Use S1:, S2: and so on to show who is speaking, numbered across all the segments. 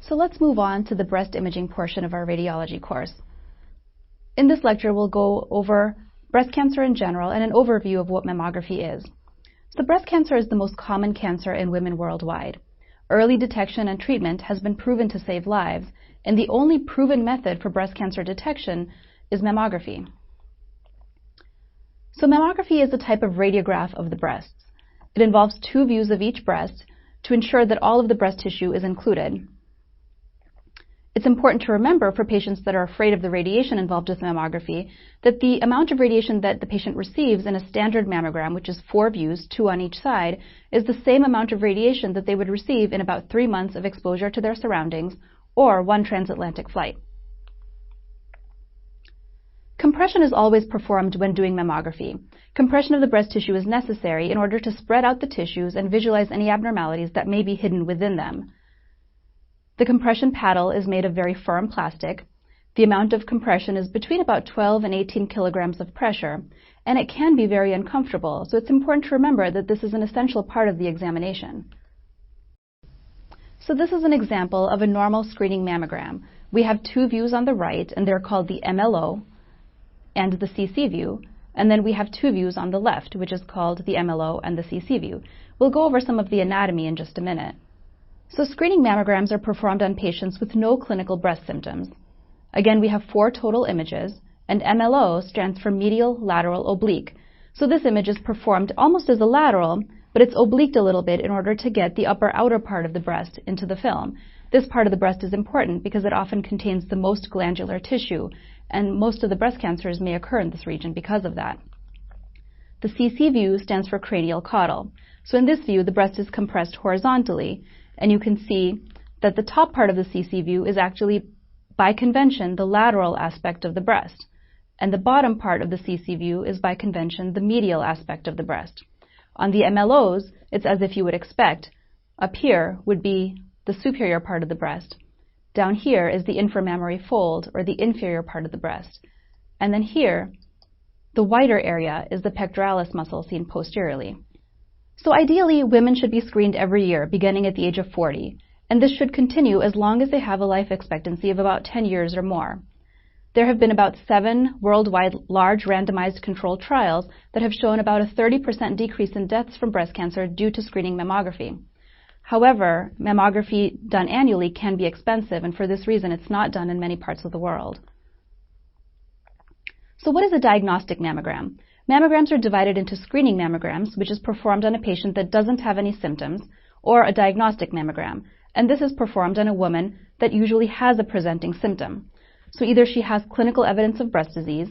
S1: So let's move on to the breast imaging portion of our radiology course. In this lecture, we'll go over breast cancer in general and an overview of what mammography is. So breast cancer is the most common cancer in women worldwide. Early detection and treatment has been proven to save lives, and the only proven method for breast cancer detection is mammography. So mammography is a type of radiograph of the breasts. It involves 2 views of each breast to ensure that all of the breast tissue is included. It's important to remember for patients that are afraid of the radiation involved with mammography that the amount of radiation that the patient receives in a standard mammogram, which is 4 views, 2 on each side, is the same amount of radiation that they would receive in about 3 months of exposure to their surroundings or 1 transatlantic flight. Compression is always performed when doing mammography. Compression of the breast tissue is necessary in order to spread out the tissues and visualize any abnormalities that may be hidden within them. The compression paddle is made of very firm plastic. The amount of compression is between about 12 and 18 kilograms of pressure, and it can be very uncomfortable, so it's important to remember that this is an essential part of the examination. So this is an example of a normal screening mammogram. We have 2 views on the right, and they're called the MLO and the CC view, and then we have 2 views on the left, which is called the MLO and the CC view. We'll go over some of the anatomy in just a minute. So screening mammograms are performed on patients with no clinical breast symptoms. Again, we have 4 total images, and MLO stands for medial, lateral, oblique. So this image is performed almost as a lateral, but it's obliqued a little bit in order to get the upper outer part of the breast into the film. This part of the breast is important because it often contains the most glandular tissue, and most of the breast cancers may occur in this region because of that. The CC view stands for cranial caudal. So in this view, the breast is compressed horizontally, and you can see that the top part of the CC view is actually, by convention, the lateral aspect of the breast, and the bottom part of the CC view is, by convention, the medial aspect of the breast. On the MLOs, it's as if you would expect. Up here would be the superior part of the breast. Down here is the inframammary fold, or the inferior part of the breast. And then here, the whiter area is the pectoralis muscle seen posteriorly. So ideally, women should be screened every year, beginning at the age of 40, and this should continue as long as they have a life expectancy of about 10 years or more. There have been about 7 worldwide large randomized controlled trials that have shown about a 30% decrease in deaths from breast cancer due to screening mammography. However, mammography done annually can be expensive, and for this reason it's not done in many parts of the world. So what is a diagnostic mammogram? Mammograms are divided into screening mammograms, which is performed on a patient that doesn't have any symptoms, or a diagnostic mammogram, and this is performed on a woman that usually has a presenting symptom. So either she has clinical evidence of breast disease,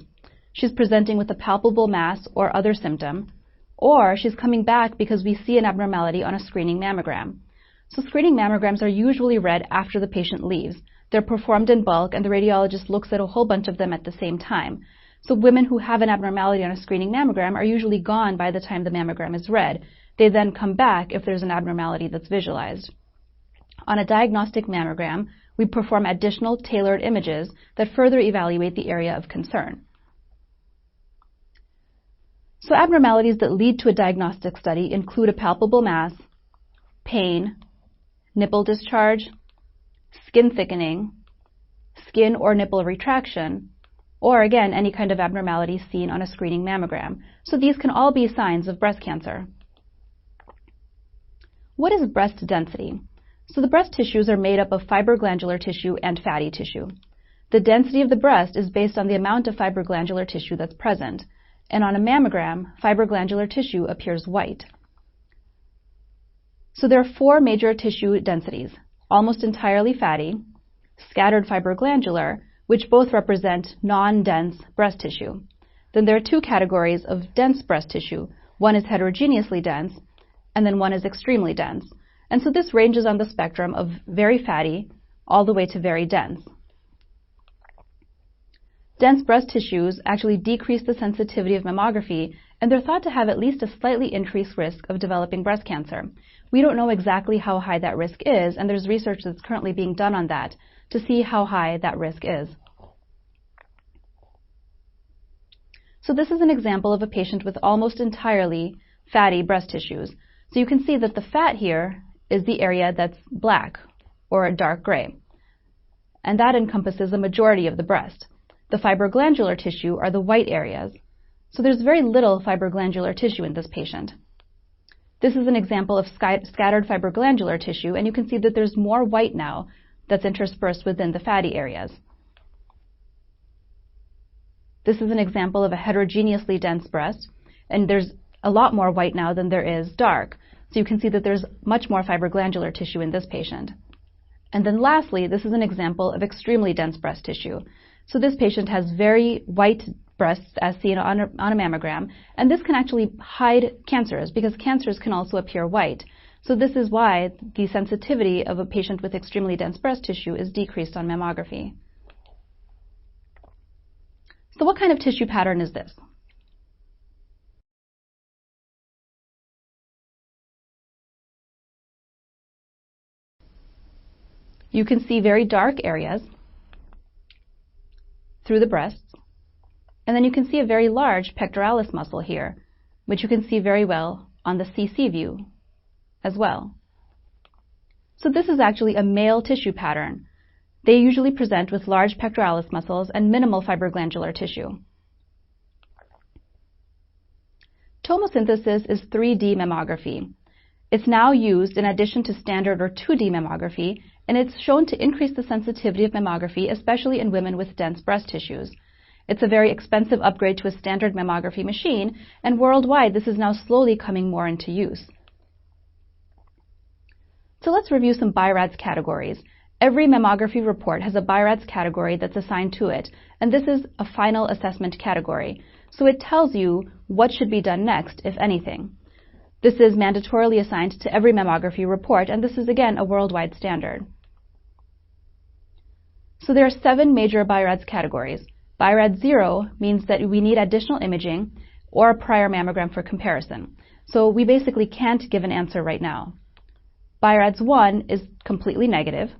S1: she's presenting with a palpable mass or other symptom, or she's coming back because we see an abnormality on a screening mammogram. So screening mammograms are usually read after the patient leaves. They're performed in bulk, and the radiologist looks at a whole bunch of them at the same time. So women who have an abnormality on a screening mammogram are usually gone by the time the mammogram is read. They then come back if there's an abnormality that's visualized. On a diagnostic mammogram, we perform additional tailored images that further evaluate the area of concern. So abnormalities that lead to a diagnostic study include a palpable mass, pain, nipple discharge, skin thickening, skin or nipple retraction, or again, any kind of abnormality seen on a screening mammogram. So these can all be signs of breast cancer. What is breast density? So the breast tissues are made up of fibroglandular tissue and fatty tissue. The density of the breast is based on the amount of fibroglandular tissue that's present, and on a mammogram, fibroglandular tissue appears white. So there are 4 major tissue densities: almost entirely fatty, scattered fibroglandular, which both represent non-dense breast tissue. Then there are 2 categories of dense breast tissue. One is heterogeneously dense, and then one is extremely dense. And so this ranges on the spectrum of very fatty all the way to very dense. Dense breast tissues actually decrease the sensitivity of mammography, and they're thought to have at least a slightly increased risk of developing breast cancer. We don't know exactly how high that risk is, and there's research that's currently being done on that to see how high that risk is. So this is an example of a patient with almost entirely fatty breast tissues. So you can see that the fat here is the area that's black or dark gray. and that encompasses a majority of the breast. The fibroglandular tissue are the white areas. So there's very little fibroglandular tissue in this patient. This is an example of scattered fibroglandular tissue, and you can see that there's more white now that's interspersed within the fatty areas. This is an example of a heterogeneously dense breast, and there's a lot more white now than there is dark. So you can see that there's much more fibroglandular tissue in this patient. And then lastly, this is an example of extremely dense breast tissue. So this patient has very white breasts as seen on a mammogram, and this can actually hide cancers because cancers can also appear white. So this is why the sensitivity of a patient with extremely dense breast tissue is decreased on mammography. So what kind of tissue pattern is this? You can see very dark areas through the breasts, and then you can see a very large pectoralis muscle here, which you can see very well on the CC view as well. So this is actually a male tissue pattern. They usually present with large pectoralis muscles and minimal fibroglandular tissue. Tomosynthesis is 3D mammography. It's now used in addition to standard or 2D mammography, and it's shown to increase the sensitivity of mammography, especially in women with dense breast tissues. It's a very expensive upgrade to a standard mammography machine, and worldwide this is now slowly coming more into use. So let's review some BI-RADS categories. Every mammography report has a BI-RADS category that's assigned to it, and this is a final assessment category. So it tells you what should be done next, if anything. This is mandatorily assigned to every mammography report, and this is again a worldwide standard. So there are 7 major BI-RADS categories. BI-RADS 0 means that we need additional imaging or a prior mammogram for comparison. So we basically can't give an answer right now. BI-RADS 1 is completely negative.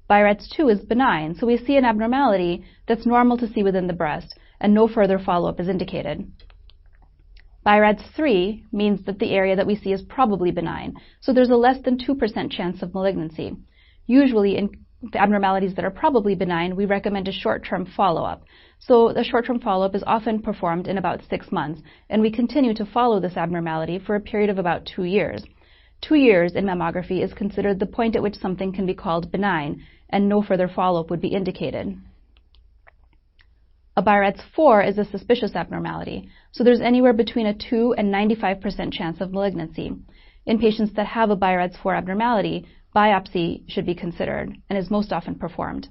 S1: BI-RADS 2 is benign, so we see an abnormality that's normal to see within the breast, and no further follow-up is indicated. BI-RADS 3 means that the area that we see is probably benign, so there's a less than 2% chance of malignancy. Usually in abnormalities that are probably benign, we recommend a short-term follow-up. So the short-term follow-up is often performed in about 6 months, and we continue to follow this abnormality for a period of about 2 years. 2 years in mammography is considered the point at which something can be called benign, and no further follow-up would be indicated. A BI-RADS 4 is a suspicious abnormality, so there's anywhere between a 2 and 95% chance of malignancy. In patients that have a BI-RADS 4 abnormality, biopsy should be considered and is most often performed.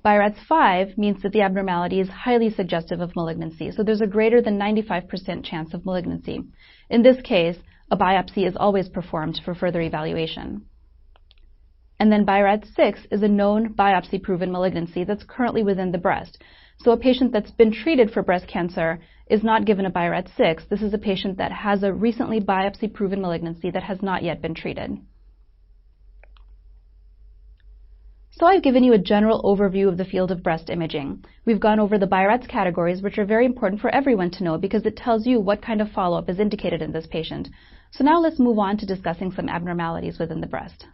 S1: BI-RADS 5 means that the abnormality is highly suggestive of malignancy, so there's a greater than 95% chance of malignancy. In this case, a biopsy is always performed for further evaluation. And then BI-RADS 6 is a known biopsy-proven malignancy that's currently within the breast. So a patient that's been treated for breast cancer is not given a BI-RADS 6. This is a patient that has a recently biopsy-proven malignancy that has not yet been treated. So I've given you a general overview of the field of breast imaging. We've gone over the BI-RADS categories, which are very important for everyone to know because it tells you what kind of follow-up is indicated in this patient. So now let's move on to discussing some abnormalities within the breast.